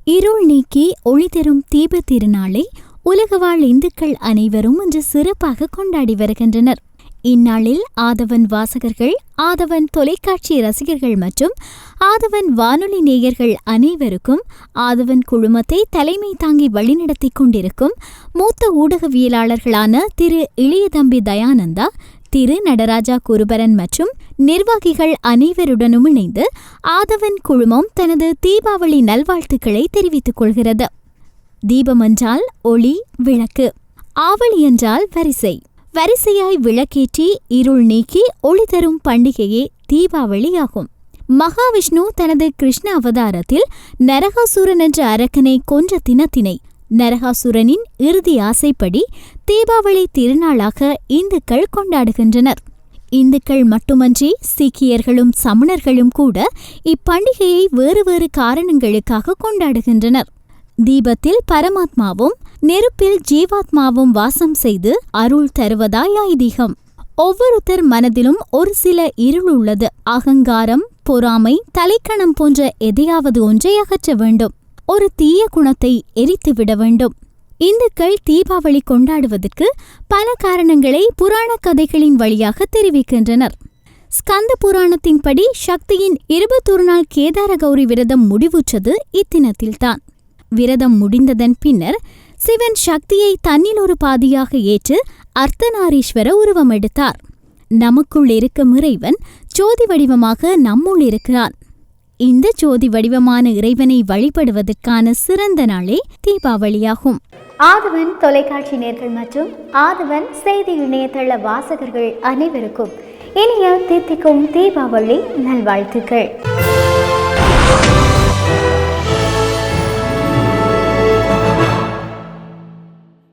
இருள் நீக்கி ஒளி தரும் தீப திருநாளை உலகவாழ் இந்துக்கள் அனைவரும் இன்று சிறப்பாக கொண்டாடி வருகின்றனர். இந்நாளில் ஆதவன் வாசகர்கள், ஆதவன் தொலைக்காட்சி ரசிகர்கள் மற்றும் ஆதவன் வானொலி நேயர்கள் அனைவருக்கும் ஆதவன் குழுமத்தை தலைமை தாங்கி வழிநடத்தி கொண்டிருக்கும் மூத்த ஊடகவியலாளர்களான திரு இளையதம்பி தயானந்தா, திரு நடராஜா குருபரன் மற்றும் நிர்வாகிகள் அனைவருடனும் இணைந்து ஆதவன் குழுமம் தனது தீபாவளி நல்வாழ்த்துக்களை தெரிவித்துக் கொள்கிறது. தீபம் என்றால் ஒளி, விளக்கு. ஆவளி என்றால் வரிசை. வரிசையாய் விளக்கேற்றி இருள் நீக்கி ஒளி தரும் பண்டிகையே தீபாவளி ஆகும். மகாவிஷ்ணு தனது கிருஷ்ண அவதாரத்தில் நரகாசுரன் என்ற அரக்கனை கொன்ற தினத்தினை நரகாசுரனின் இறுதி ஆசைப்படி தீபாவளி திருநாளாக இந்துக்கள் கொண்டாடுகின்றனர். இந்துக்கள் மட்டுமன்றி சீக்கியர்களும் சமணர்களும் கூட இப்பண்டிகையை வேறு வேறு காரணங்களுக்காக கொண்டாடுகின்றனர். தீபத்தில் பரமாத்மாவும் நெருப்பில் ஜீவாத்மாவும் வாசம் செய்து அருள் தருவதாய் ஐதீகம். ஒவ்வொருத்தர் மனதிலும் ஒரு சில இருள் உள்ளது. அகங்காரம், பொறாமை, தலைக்கணம் போன்ற எதையாவது ஒன்றை அகற்ற வேண்டும். ஒரு தீய குணத்தை எரித்துவிட வேண்டும். இந்துக்கள் தீபாவளி கொண்டாடுவதற்கு பல காரணங்களை புராண கதைகளின் வழியாக தெரிவிக்கின்றனர். ஸ்கந்த புராணத்தின்படி சக்தியின் 21 நாள் கேதார கௌரி விரதம் முடிவுற்றது இத்தினத்தில்தான். விரதம் முடிந்ததன் பின்னர் சிவன் சக்தியை தன்னில் ஒரு பாதியாக ஏற்று அர்த்தநாரீஸ்வர உருவம் எடுத்தார். நமக்குள் இருக்கும் இறைவன் ஜோதி வடிவமாக நம்முள் இருக்கிறான். இந்த ஜோதி வடிவமான இறைவனை வழிபடுவதற்கான சிறந்த நாளே தீபாவளியாகும். ஆதவன் தொலைக்காட்சி நேயர்கள் மற்றும் ஆதவன் செய்தி இணையதள வாசகர்கள் அனைவருக்கும் இனிய தித்திக்கும் தீபாவளி நல்வாழ்த்துக்கள்.